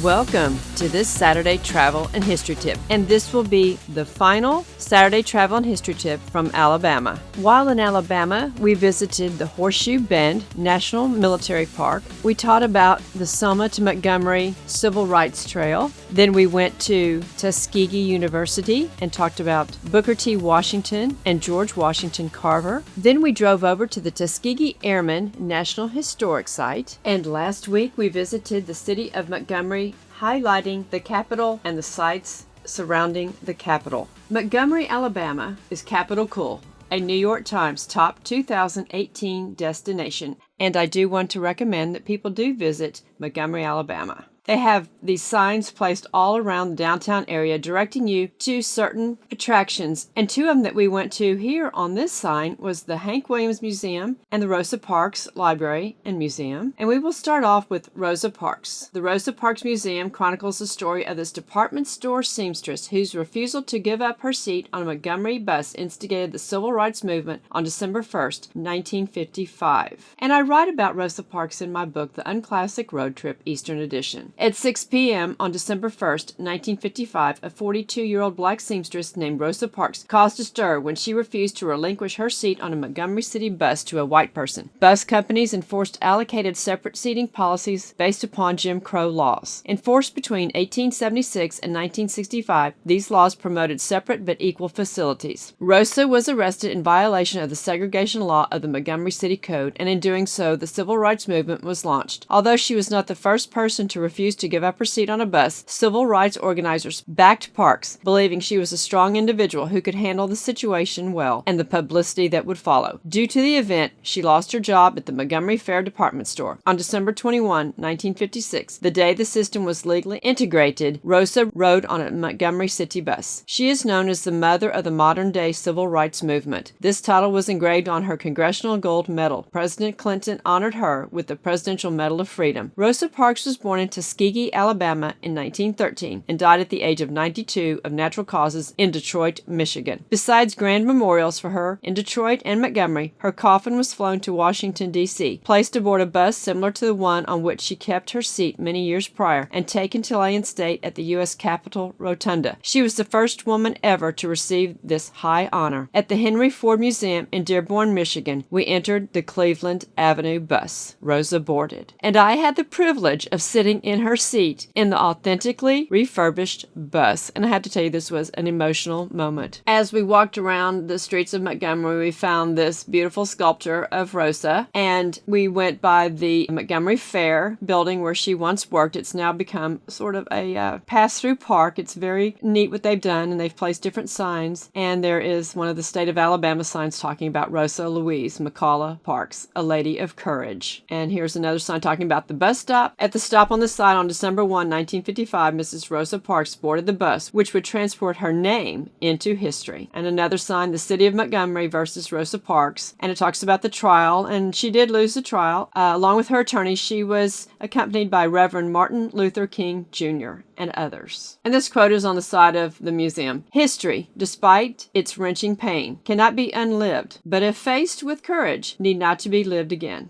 Welcome to this Saturday Travel and History Tip, and this will be the final Saturday Travel and History Tip from Alabama. While in Alabama, we visited the Horseshoe Bend National Military Park. We taught about the Selma to Montgomery Civil Rights Trail. Then we went to Tuskegee University and talked about Booker T. Washington and George Washington Carver. Then we drove over to the Tuskegee Airmen National Historic Site. And last week we visited the city of Montgomery, highlighting the Capitol and the sites surrounding the Capitol. Montgomery, Alabama is Capitol Cool, a New York Times top 2018 destination, and I do want to recommend that people do visit Montgomery, Alabama. They have these signs placed all around the downtown area directing you to certain attractions. And two of them that we went to here on this sign was the Hank Williams Museum and the Rosa Parks Library and Museum. And we will start off with Rosa Parks. The Rosa Parks Museum chronicles the story of this department store seamstress whose refusal to give up her seat on a Montgomery bus instigated the civil rights movement on December 1st, 1955. And I write about Rosa Parks in my book, The Unclassic Road Trip Eastern Edition. At 6 p.m. on December 1st, 1955, a 42-year-old black seamstress named Rosa Parks caused a stir when she refused to relinquish her seat on a Montgomery City bus to a white person. Bus companies enforced allocated separate seating policies based upon Jim Crow laws. Enforced between 1876 and 1965, these laws promoted separate but equal facilities. Rosa was arrested in violation of the segregation law of the Montgomery City Code, and in doing so, the civil rights movement was launched. Although she was not the first person to refuse to give up her seat on a bus, civil rights organizers backed Parks, believing she was a strong individual who could handle the situation well and the publicity that would follow. Due to the event, she lost her job at the Montgomery Fair department store. On December 21, 1956, the day the system was legally integrated, Rosa rode on a Montgomery City bus. She is known as the mother of the modern-day civil rights movement. This title was engraved on her Congressional Gold Medal. President Clinton honored her with the Presidential Medal of Freedom. Rosa Parks was born in Tuskegee, Alabama in 1913 and died at the age of 92 of natural causes in Detroit, Michigan. Besides grand memorials for her in Detroit and Montgomery, her coffin was flown to Washington, D.C., placed aboard a bus similar to the one on which she kept her seat many years prior, and taken to lay in state at the U.S. Capitol Rotunda. She was the first woman ever to receive this high honor. At the Henry Ford Museum in Dearborn, Michigan, we entered the Cleveland Avenue bus. Rosa boarded, and I had the privilege of sitting in her seat in the authentically refurbished bus. And I have to tell you, this was an emotional moment. As we walked around the streets of Montgomery, we found this beautiful sculpture of Rosa, and we went by the Montgomery Fair building where she once worked. It's now become sort of a pass-through park. It's very neat what they've done, and they've placed different signs. And there is one of the state of Alabama signs talking about Rosa Louise McCullough Parks, a lady of courage. And here's another sign talking about the bus stop. At the stop on the side on December 1, 1955, Mrs. Rosa Parks boarded the bus, which would transport her name into history. And another sign, the city of Montgomery versus Rosa Parks. And it talks about the trial, and she did lose the trial. Along with her attorney, she was accompanied by Reverend Martin Luther King Jr. and others. And this quote is on the side of the museum. History, despite its wrenching pain, cannot be unlived, but if faced with courage, need not to be lived again.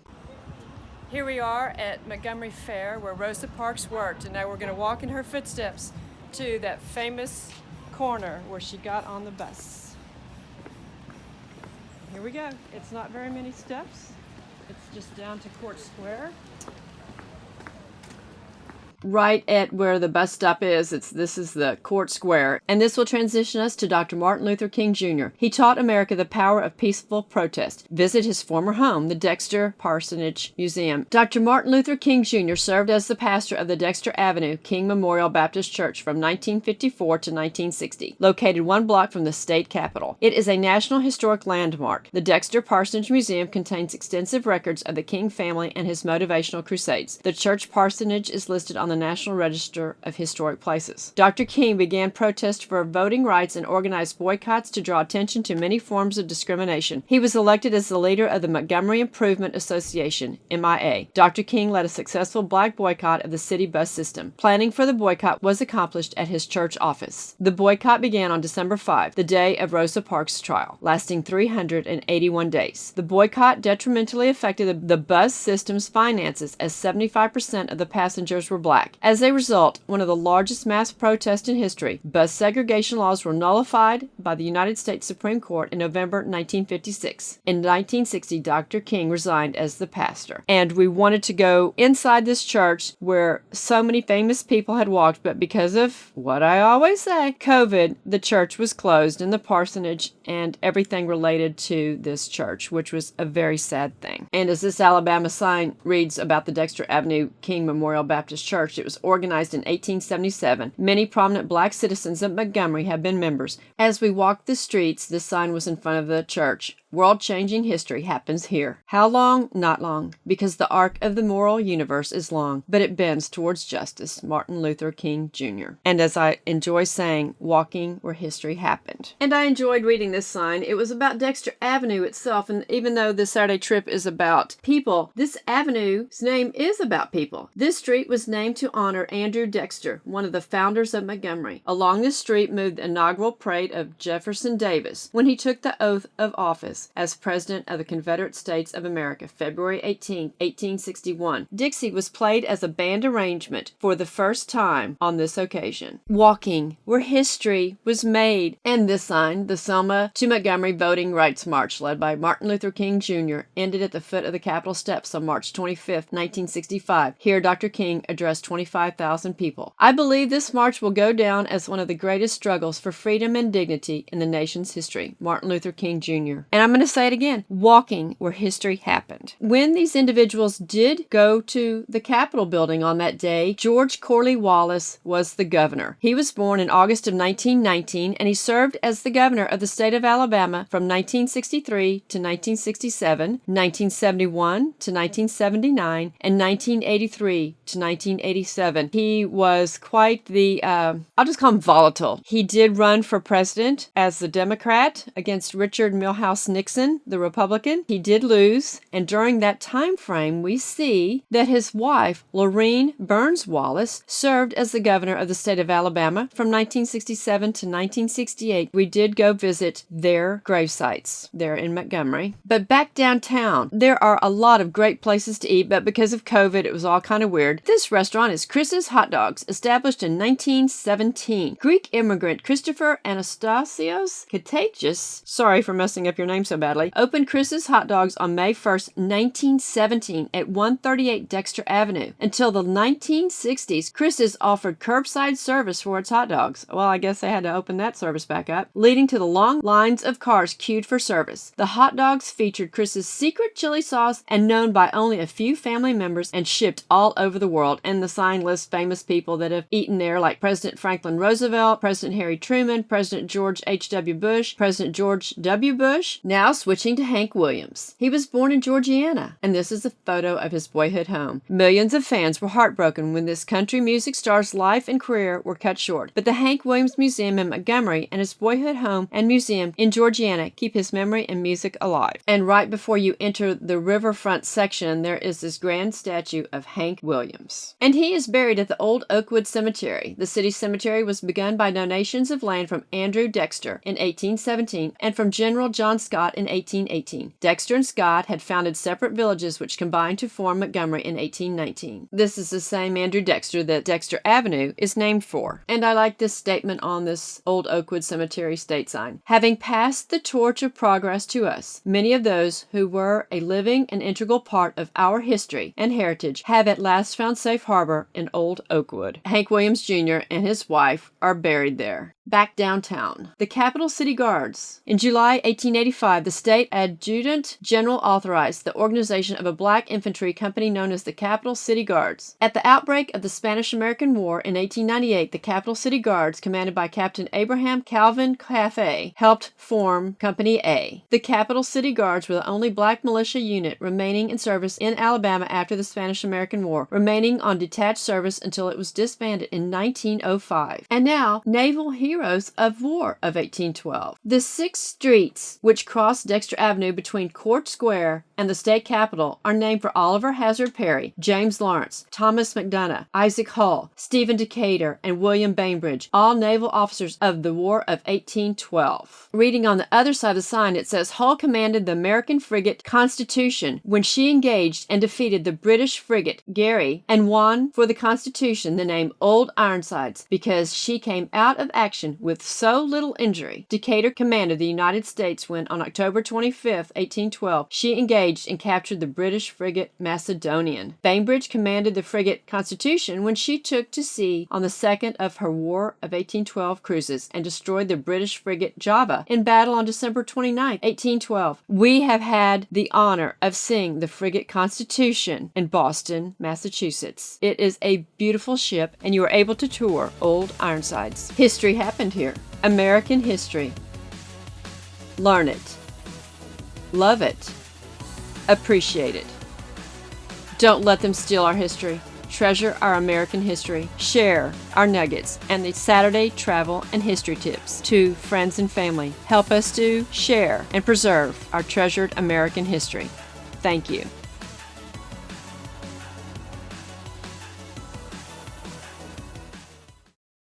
Here we are at Montgomery Fair where Rosa Parks worked, and now we're going to walk in her footsteps to that famous corner where she got on the bus. Here we go. It's not very many steps. It's just down to Court Square. Right at where the bus stop is, this is the Court Square, and this will transition us to Dr. Martin Luther King Jr. He taught America the power of peaceful protest. Visit his former home, the Dexter Parsonage Museum. Dr. Martin Luther King Jr. served as the pastor of the Dexter Avenue King Memorial Baptist Church from 1954 to 1960, located 1 block from the state capitol. It is a National Historic Landmark. The Dexter Parsonage Museum contains extensive records of the King family and his motivational crusades. The church parsonage is listed on the National Register of Historic Places. Dr. King began protests for voting rights and organized boycotts to draw attention to many forms of discrimination. He was elected as the leader of the Montgomery Improvement Association, MIA. Dr. King led a successful black boycott of the city bus system. Planning for the boycott was accomplished at his church office. The boycott began on December 5, the day of Rosa Parks' trial, lasting 381 days. The boycott detrimentally affected the bus system's finances as 75% of the passengers were black. black. As a result, one of the largest mass protests in history, bus segregation laws were nullified by the United States Supreme Court in November 1956. In 1960, Dr. King resigned as the pastor. And we wanted to go inside this church where so many famous people had walked, but because of what I always say, COVID, the church was closed in the parsonage and everything related to this church, which was a very sad thing. And as this Alabama sign reads about the Dexter Avenue King Memorial Baptist Church, it was organized in 1877. Many prominent black citizens of Montgomery have been members. As we walked the streets, this sign was in front of the church. World-changing history happens here. How long? Not long, because the arc of the moral universe is long, but it bends towards justice. Martin Luther King Jr. And as I enjoy saying, walking where history happened. And I enjoyed reading this sign. It was about Dexter Avenue itself, and even though this Saturday trip is about people, this avenue's name is about people. This street was named to honor Andrew Dexter, one of the founders of Montgomery. Along this street moved the inaugural parade of Jefferson Davis when he took the oath of office as President of the Confederate States of America, February 18, 1861. Dixie was played as a band arrangement for the first time on this occasion. Walking where history was made. And this sign, the Selma to Montgomery Voting Rights March, led by Martin Luther King Jr., ended at the foot of the Capitol steps on March 25, 1965. Here, Dr. King addressed 25,000 people. I believe this march will go down as one of the greatest struggles for freedom and dignity in the nation's history. Martin Luther King Jr. And I'm going to say it again, walking where history happened. When these individuals did go to the Capitol building on that day, George Corley Wallace was the governor. He was born in August of 1919, and he served as the governor of the state of Alabama from 1963 to 1967, 1971 to 1979, and 1983 to 1987. He was quite the, I'll just call him volatile. He did run for president as the Democrat against Richard Milhouse Nixon, the Republican. He did lose, and during that time frame, we see that his wife, Lorene Burns Wallace, served as the governor of the state of Alabama from 1967 to 1968. We did go visit their grave sites there in Montgomery. But back downtown, there are a lot of great places to eat, but because of COVID, it was all kind of weird. This restaurant is Chris's Hot Dogs, established in 1917. Greek immigrant Christopher Anastasios Katagios, sorry for messing up your name so badly, opened Chris's Hot Dogs on May 1st, 1917 at 138 Dexter Avenue. Until the 1960s, Chris's offered curbside service for its hot dogs. Well, I guess they had to open that service back up, leading to the long lines of cars queued for service. The hot dogs featured Chris's secret chili sauce and known by only a few family members and shipped all over the world. And the sign lists famous people that have eaten there, like President Franklin Roosevelt, President Harry Truman, President George H.W. Bush, President George W. Bush. Now switching to Hank Williams. He was born in Georgiana, and this is a photo of his boyhood home. Millions of fans were heartbroken when this country music star's life and career were cut short, but the Hank Williams Museum in Montgomery and his boyhood home and museum in Georgiana keep his memory and music alive. And right before you enter the riverfront section, there is this grand statue of Hank Williams. And he is buried at the Old Oakwood Cemetery. The city cemetery was begun by donations of land from Andrew Dexter in 1817 and from General John Scott in 1818. Dexter and Scott had founded separate villages which combined to form Montgomery in 1819. This is the same Andrew Dexter that Dexter Avenue is named for. And I like this statement on this Old Oakwood Cemetery state sign. Having passed the torch of progress to us, many of those who were a living and integral part of our history and heritage have at last found safe harbor in Old Oakwood. Hank Williams Jr. and his wife are buried there. Back downtown. The Capitol City Guards. In July 1885, the state adjutant general authorized the organization of a black infantry company known as the Capitol City Guards. At the outbreak of the Spanish-American War in 1898, the Capitol City Guards, commanded by Captain Abraham Calvin Caffey, helped form Company A. The Capitol City Guards were the only black militia unit remaining in service in Alabama after the Spanish-American War, remaining on detached service until it was disbanded in 1905. And now, naval heroes of War of 1812. The 6 streets which cross Dexter Avenue between Court Square and the state capitol are named for Oliver Hazard Perry, James Lawrence, Thomas McDonough, Isaac Hull, Stephen Decatur, and William Bainbridge, all naval officers of the War of 1812. Reading on the other side of the sign, it says Hull commanded the American frigate Constitution when she engaged and defeated the British frigate Gary and won for the Constitution the name Old Ironsides because she came out of action with so little injury. Decatur commanded the United States when, on October 25, 1812, she engaged and captured the British frigate Macedonian. Bainbridge commanded the frigate Constitution when she took to sea on the second of her War of 1812 cruises and destroyed the British frigate Java in battle on December 29, 1812. We have had the honor of seeing the frigate Constitution in Boston, Massachusetts. It is a beautiful ship, and you are able to tour Old Ironsides. History happened here. American history. Learn it. Love it. Appreciate it. Don't let them steal our history. Treasure our American history. Share our nuggets and the Saturday travel and history tips to friends and family. Help us to share and preserve our treasured American history. Thank you.